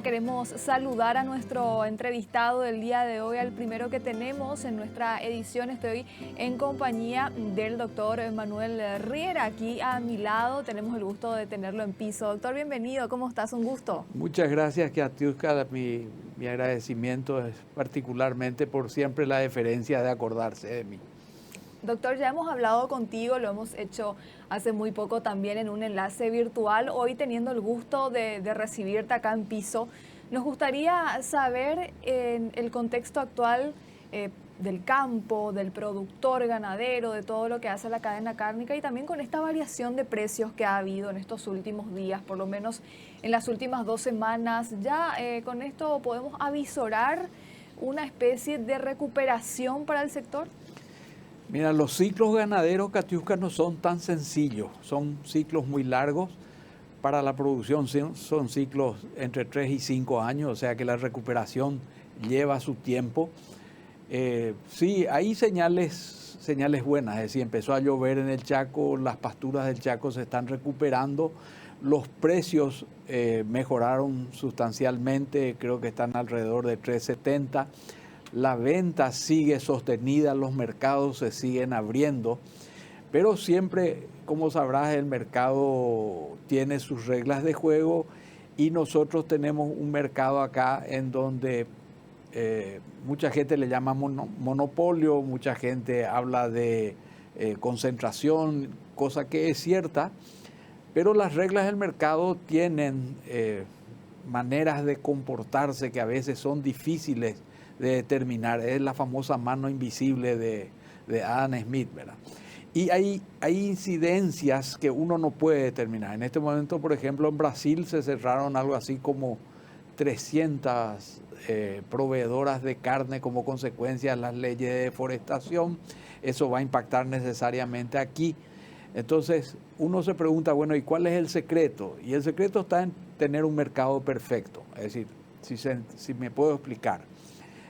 Queremos saludar a nuestro entrevistado del día de hoy, al primero que tenemos en nuestra edición. Estoy en compañía del doctor Manuel Riera. Aquí a mi lado tenemos el gusto de tenerlo en piso. Doctor, bienvenido. ¿Cómo estás? Un gusto. Muchas gracias, Katiuska. Mi agradecimiento es particularmente por siempre la deferencia de acordarse de mí. Doctor, ya hemos hablado contigo, lo hemos hecho hace muy poco también en un enlace virtual. Hoy teniendo el gusto de recibirte acá en piso, nos gustaría saber en el contexto actual del campo, del productor ganadero, de todo lo que hace la cadena cárnica y también con esta variación de precios que ha habido en estos últimos días, por lo menos en las últimas 2 semanas. Ya con esto podemos avisorar una especie de recuperación para el sector. Mira, los ciclos ganaderos, Katiuska, no son tan sencillos, son ciclos muy largos. Para la producción son ciclos entre 3 y 5 años, o sea que la recuperación lleva su tiempo. Sí, hay señales buenas, es decir, empezó a llover en el Chaco, las pasturas del Chaco se están recuperando, los precios mejoraron sustancialmente, creo que están alrededor de 3.70. La venta sigue sostenida, los mercados se siguen abriendo, pero siempre, como sabrás, el mercado tiene sus reglas de juego y nosotros tenemos un mercado acá en donde mucha gente le llama monopolio, mucha gente habla de concentración, cosa que es cierta, pero las reglas del mercado tienen maneras de comportarse que a veces son difíciles de determinar. Es la famosa mano invisible de Adam Smith, ¿verdad? Y hay incidencias que uno no puede determinar. En este momento, por ejemplo, en Brasil se cerraron algo así como 300 proveedoras de carne como consecuencia de las leyes de deforestación. Eso va a impactar necesariamente aquí. Entonces, uno se pregunta, bueno, ¿y cuál es el secreto? Y el secreto está en tener un mercado perfecto. Es decir, si me puedo explicar.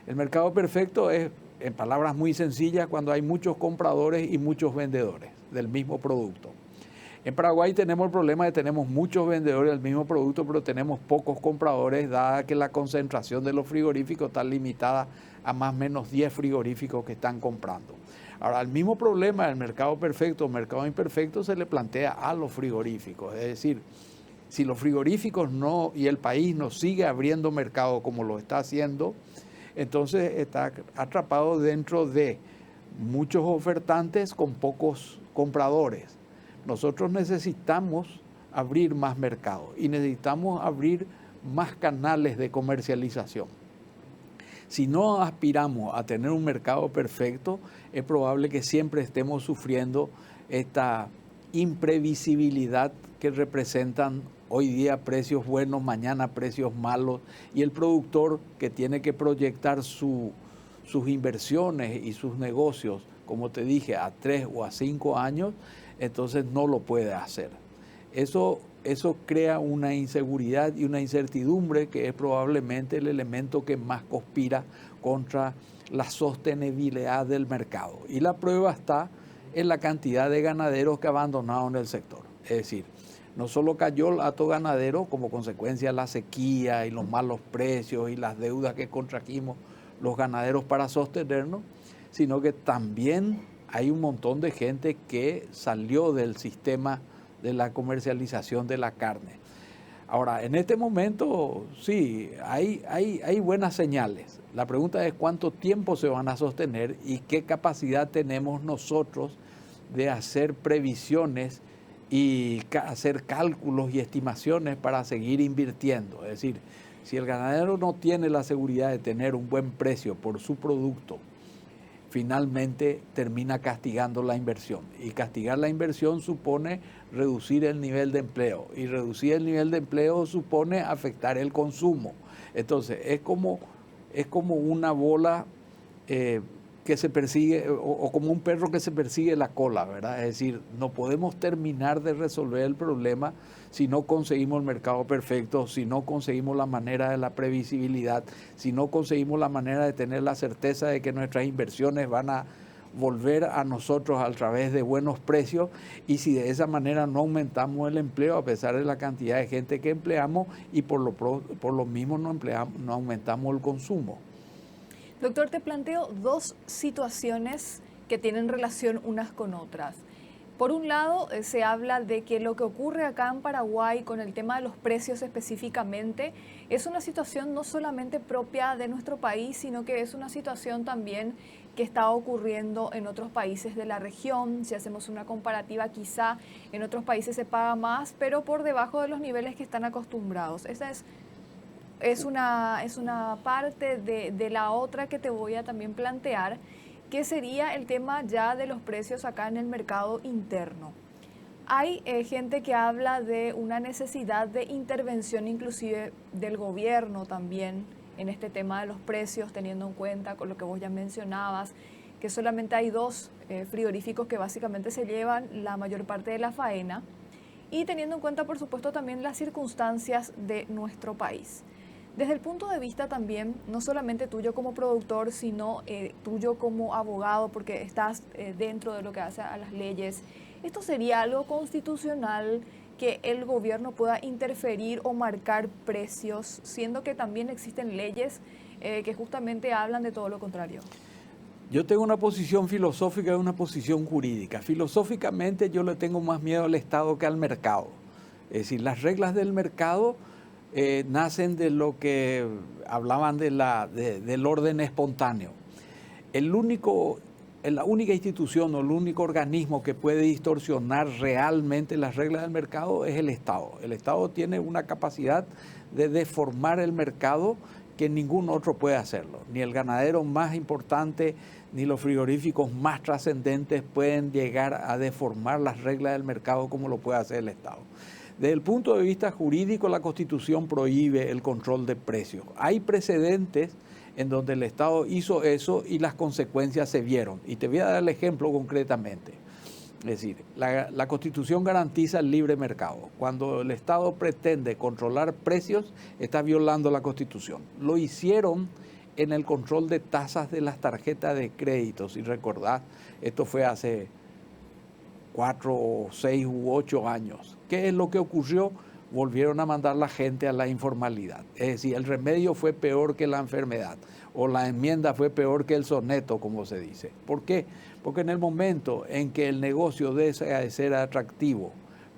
El mercado perfecto es, en palabras muy sencillas, cuando hay muchos compradores y muchos vendedores del mismo producto. En Paraguay tenemos el problema de que tenemos muchos vendedores del mismo producto, pero tenemos pocos compradores, dada que la concentración de los frigoríficos está limitada a más o menos 10 frigoríficos que están comprando. Ahora, el mismo problema del mercado perfecto o mercado imperfecto se le plantea a los frigoríficos. Es decir, si los frigoríficos no y el país no sigue abriendo mercado como lo está haciendo, entonces está atrapado dentro de muchos ofertantes con pocos compradores. Nosotros necesitamos abrir más mercado y necesitamos abrir más canales de comercialización. Si no aspiramos a tener un mercado perfecto, es probable que siempre estemos sufriendo esta imprevisibilidad que representan hoy día precios buenos, mañana precios malos, y el productor que tiene que proyectar sus inversiones y sus negocios, como te dije, a 3 o a 5 años, entonces no lo puede hacer. Eso crea una inseguridad y una incertidumbre que es probablemente el elemento que más conspira contra la sostenibilidad del mercado. Y la prueba está en la cantidad de ganaderos que abandonaron el sector. Es decir, no solo cayó el hato ganadero como consecuencia de la sequía y los malos precios y las deudas que contrajimos los ganaderos para sostenernos, sino que también hay un montón de gente que salió del sistema de la comercialización de la carne. Ahora, en este momento, sí, hay buenas señales. La pregunta es cuánto tiempo se van a sostener y qué capacidad tenemos nosotros de hacer previsiones y hacer cálculos y estimaciones para seguir invirtiendo. Es decir, si el ganadero no tiene la seguridad de tener un buen precio por su producto, finalmente termina castigando la inversión. Y castigar la inversión supone reducir el nivel de empleo. Y reducir el nivel de empleo supone afectar el consumo. Entonces, es como una bola que se persigue, o como un perro que se persigue la cola, ¿verdad? Es decir, no podemos terminar de resolver el problema si no conseguimos el mercado perfecto, si no conseguimos la manera de la previsibilidad, si no conseguimos la manera de tener la certeza de que nuestras inversiones van volver a nosotros a través de buenos precios, y si de esa manera no aumentamos el empleo a pesar de la cantidad de gente que empleamos, y por lo mismo no aumentamos el consumo. Doctor, te planteo dos situaciones que tienen relación unas con otras. Por un lado, se habla de que lo que ocurre acá en Paraguay con el tema de los precios específicamente es una situación no solamente propia de nuestro país, sino que es una situación también que está ocurriendo en otros países de la región. Si hacemos una comparativa, quizá en otros países se paga más, pero por debajo de los niveles que están acostumbrados. Esa es una parte de la otra que te voy a también plantear, que sería el tema ya de los precios acá en el mercado interno. Hay gente que habla de una necesidad de intervención inclusive del gobierno también en este tema de los precios, teniendo en cuenta con lo que vos ya mencionabas, que solamente hay dos frigoríficos que básicamente se llevan la mayor parte de la faena, y teniendo en cuenta, por supuesto, también las circunstancias de nuestro país. Desde el punto de vista también, no solamente tuyo como productor, sino tuyo como abogado, porque estás dentro de lo que hace a las leyes, ¿esto sería algo constitucional que el gobierno pueda interferir o marcar precios, siendo que también existen leyes que justamente hablan de todo lo contrario? Yo tengo una posición filosófica y una posición jurídica. Filosóficamente yo le tengo más miedo al Estado que al mercado. Es decir, las reglas del mercado nacen de lo que hablaban del orden espontáneo. La única institución o el único organismo que puede distorsionar realmente las reglas del mercado es el Estado. El Estado tiene una capacidad de deformar el mercado que ningún otro puede hacerlo. Ni el ganadero más importante, ni los frigoríficos más trascendentes pueden llegar a deformar las reglas del mercado como lo puede hacer el Estado. Desde el punto de vista jurídico, la Constitución prohíbe el control de precios. Hay precedentes en donde el Estado hizo eso y las consecuencias se vieron. Y te voy a dar el ejemplo concretamente. Es decir, la Constitución garantiza el libre mercado. Cuando el Estado pretende controlar precios, está violando la Constitución. Lo hicieron en el control de tasas de las tarjetas de crédito. Si recordás, esto fue hace 4, 6 u 8 años. ¿Qué es lo que ocurrió? Volvieron a mandar la gente a la informalidad. Es decir, el remedio fue peor que la enfermedad, o la enmienda fue peor que el soneto, como se dice. ¿Por qué? Porque en el momento en que el negocio deja de ser atractivo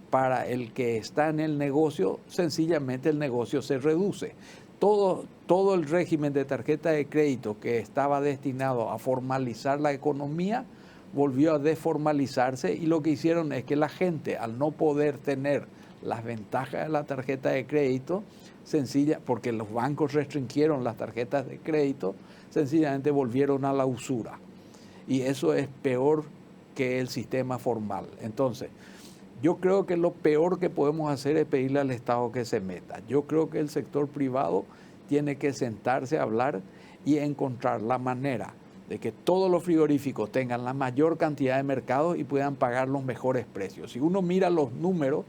para el que está en el negocio, sencillamente el negocio se reduce. Todo el régimen de tarjeta de crédito que estaba destinado a formalizar la economía volvió a desformalizarse, y lo que hicieron es que la gente, al no poder tener las ventajas de la tarjeta de crédito, porque los bancos restringieron las tarjetas de crédito, sencillamente volvieron a la usura. Y eso es peor que el sistema formal. Entonces, yo creo que lo peor que podemos hacer es pedirle al Estado que se meta. Yo creo que el sector privado tiene que sentarse a hablar y encontrar la manera de que todos los frigoríficos tengan la mayor cantidad de mercados y puedan pagar los mejores precios. Si uno mira los números,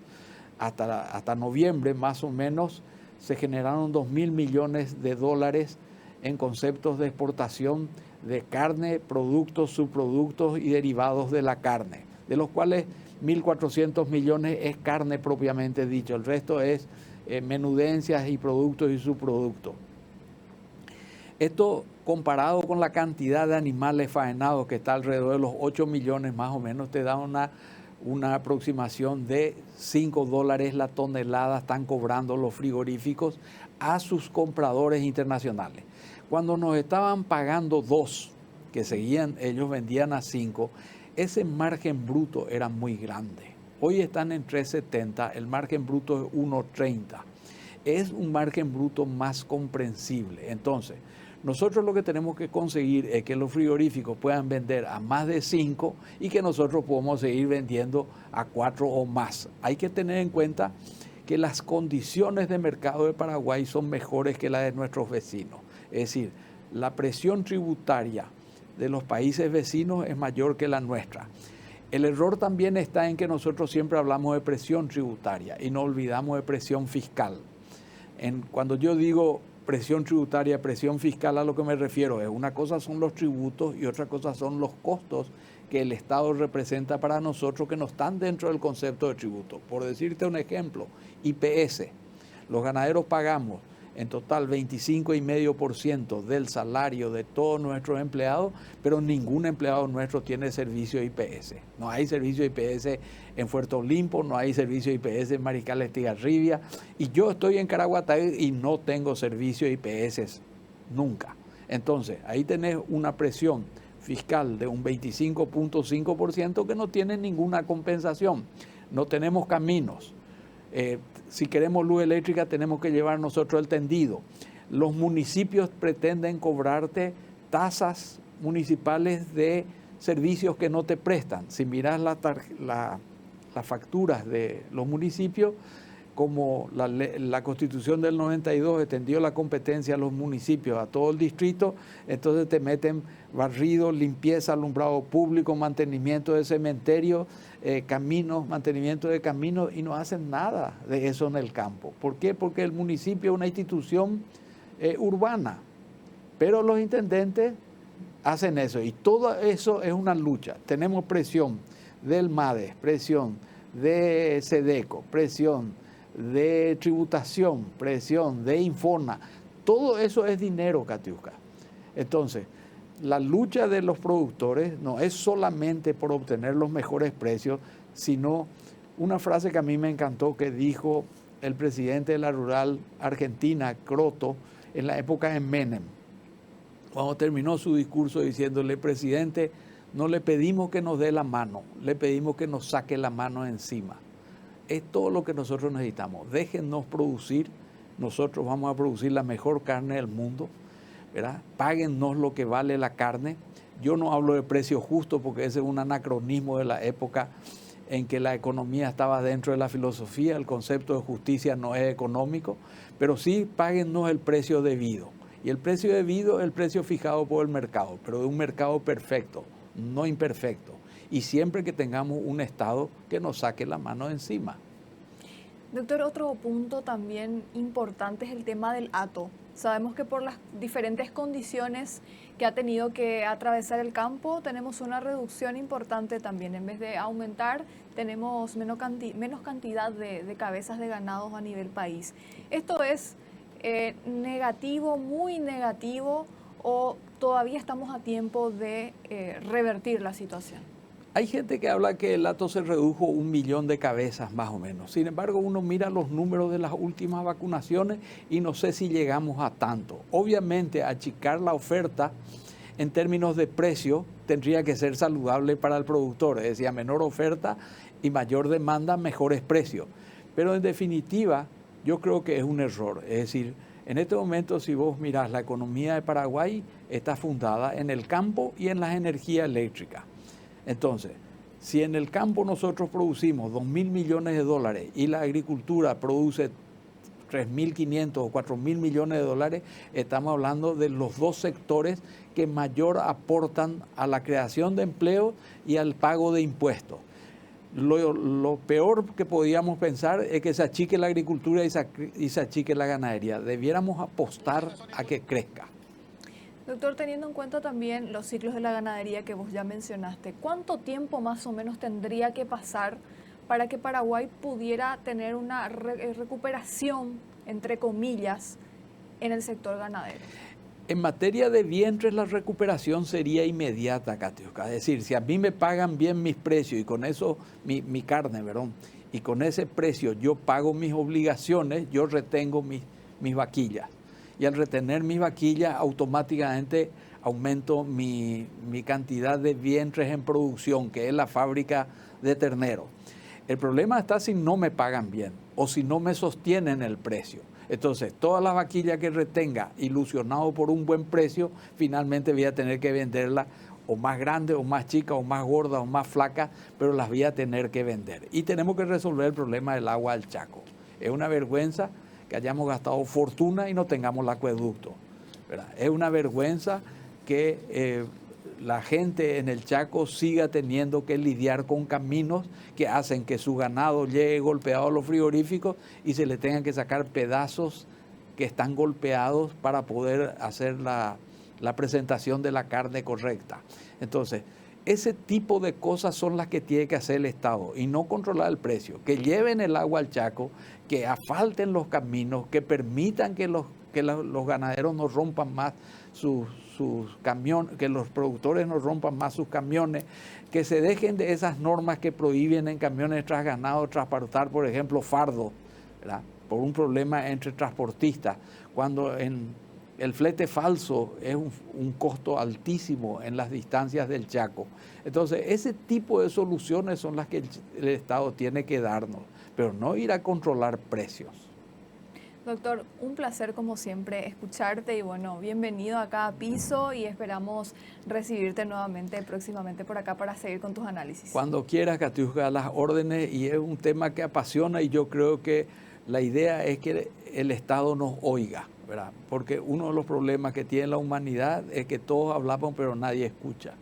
hasta noviembre más o menos se generaron 2.000 millones de dólares en conceptos de exportación de carne, productos, subproductos y derivados de la carne, de los cuales 1.400 millones es carne propiamente dicho, el resto es menudencias y productos y subproductos. Esto, comparado con la cantidad de animales faenados, que está alrededor de los 8 millones más o menos, te da una aproximación de $5 la tonelada están cobrando los frigoríficos a sus compradores internacionales. Cuando nos estaban pagando 2, que ellos vendían a 5, ese margen bruto era muy grande. Hoy están en 3.70, el margen bruto es 1.30. Es un margen bruto más comprensible. Entonces, nosotros lo que tenemos que conseguir es que los frigoríficos puedan vender a más de 5 y que nosotros podamos seguir vendiendo a 4 o más. Hay que tener en cuenta que las condiciones de mercado de Paraguay son mejores que las de nuestros vecinos. Es decir, la presión tributaria de los países vecinos es mayor que la nuestra. El error también está en que nosotros siempre hablamos de presión tributaria y no olvidamos de presión fiscal. Cuando yo digo presión tributaria, presión fiscal, a lo que me refiero es una cosa son los tributos y otra cosa son los costos que el Estado representa para nosotros que no están dentro del concepto de tributo. Por decirte un ejemplo, IPS. Los ganaderos pagamos en total 25,5% del salario de todos nuestros empleados, pero ningún empleado nuestro tiene servicio de IPS. No hay servicio de IPS en Fuerte Olimpo, no hay servicio de IPS en Mariscal Estigarribia, y yo estoy en Caraguatay y no tengo servicio de IPS nunca. Entonces, ahí tenés una presión fiscal de un 25,5% que no tiene ninguna compensación. No tenemos caminos. Si queremos luz eléctrica tenemos que llevar nosotros el tendido. Los municipios pretenden cobrarte tasas municipales de servicios que no te prestan. Si miras las facturas de los municipios, como la Constitución del 92 extendió la competencia a los municipios, a todo el distrito, entonces te meten barrido, limpieza, alumbrado público, mantenimiento de cementerios, caminos, mantenimiento de caminos, y no hacen nada de eso en el campo. ¿Por qué? Porque el municipio es una institución urbana, pero los intendentes hacen eso, y todo eso es una lucha. Tenemos presión del MADES, presión de SEDECO, presión de tributación, presión de Infona. Todo eso es dinero, Katiuska. Entonces, la lucha de los productores no es solamente por obtener los mejores precios, sino una frase que a mí me encantó que dijo el presidente de la Rural Argentina, Croto, en la época de Menem, cuando terminó su discurso diciéndole: presidente, no le pedimos que nos dé la mano, le pedimos que nos saque la mano encima. Es todo lo que nosotros necesitamos. Déjennos producir, nosotros vamos a producir la mejor carne del mundo, ¿verdad? Páguennos lo que vale la carne. Yo no hablo de precio justo porque ese es un anacronismo de la época en que la economía estaba dentro de la filosofía, el concepto de justicia no es económico, pero sí páguennos el precio debido. Y el precio debido es el precio fijado por el mercado, pero de un mercado perfecto, no imperfecto. Y siempre que tengamos un Estado que nos saque la mano de encima. Doctor, otro punto también importante es el tema del hato. Sabemos que por las diferentes condiciones que ha tenido que atravesar el campo, tenemos una reducción importante también. En vez de aumentar, tenemos menos cantidad de cabezas de ganados a nivel país. ¿Esto es negativo, muy negativo, o todavía estamos a tiempo de revertir la situación? Hay gente que habla que el hato se redujo 1 millón de cabezas más o menos. Sin embargo, uno mira los números de las últimas vacunaciones y no sé si llegamos a tanto. Obviamente, achicar la oferta en términos de precio tendría que ser saludable para el productor. Es decir, a menor oferta y mayor demanda, mejores precios. Pero en definitiva, yo creo que es un error. Es decir, en este momento, si vos mirás, la economía de Paraguay está fundada en el campo y en las energías eléctricas. Entonces, si en el campo nosotros producimos 2.000 millones de dólares y la agricultura produce 3.500 o 4.000 millones de dólares, estamos hablando de los dos sectores que mayor aportan a la creación de empleo y al pago de impuestos. Lo peor que podíamos pensar es que se achique la agricultura y se achique la ganadería. Debiéramos apostar a que crezca. Doctor, teniendo en cuenta también los ciclos de la ganadería que vos ya mencionaste, ¿cuánto tiempo más o menos tendría que pasar para que Paraguay pudiera tener una recuperación, entre comillas, en el sector ganadero? En materia de vientres, la recuperación sería inmediata, Katiuska. Es decir, si a mí me pagan bien mis precios y con eso mi carne, ¿verdad? Y con ese precio yo pago mis obligaciones, yo retengo mis vaquillas. Y al retener mis vaquillas, automáticamente aumento mi cantidad de vientres en producción, que es la fábrica de ternero. El problema está si no me pagan bien o si no me sostienen el precio. Entonces, todas las vaquillas que retenga, ilusionado por un buen precio, finalmente voy a tener que venderlas o más grandes, o más chicas, o más gordas, o más flacas, pero las voy a tener que vender. Y tenemos que resolver el problema del agua del Chaco. Es una vergüenza que hayamos gastado fortuna y no tengamos el acueducto, ¿verdad? Es una vergüenza que la gente en el Chaco siga teniendo que lidiar con caminos que hacen que su ganado llegue golpeado a los frigoríficos y se le tengan que sacar pedazos que están golpeados para poder hacer la presentación de la carne correcta. Entonces, ese tipo de cosas son las que tiene que hacer el Estado y no controlar el precio. Que lleven el agua al Chaco, que asfalten los caminos, que permitan que los ganaderos no rompan más sus camiones, que los productores no rompan más sus camiones, que se dejen de esas normas que prohíben en camiones transganados transportar, por ejemplo, fardo, ¿verdad? Por un problema entre transportistas, cuando el flete falso es un costo altísimo en las distancias del Chaco. Entonces, ese tipo de soluciones son las que el Estado tiene que darnos, pero no ir a controlar precios. Doctor, un placer como siempre escucharte y bueno, bienvenido acá a Piso y esperamos recibirte nuevamente próximamente por acá para seguir con tus análisis. Cuando quieras, Katiuska, a las órdenes, y es un tema que apasiona y yo creo que la idea es que el Estado nos oiga, ¿verdad? Porque uno de los problemas que tiene la humanidad es que todos hablamos pero nadie escucha.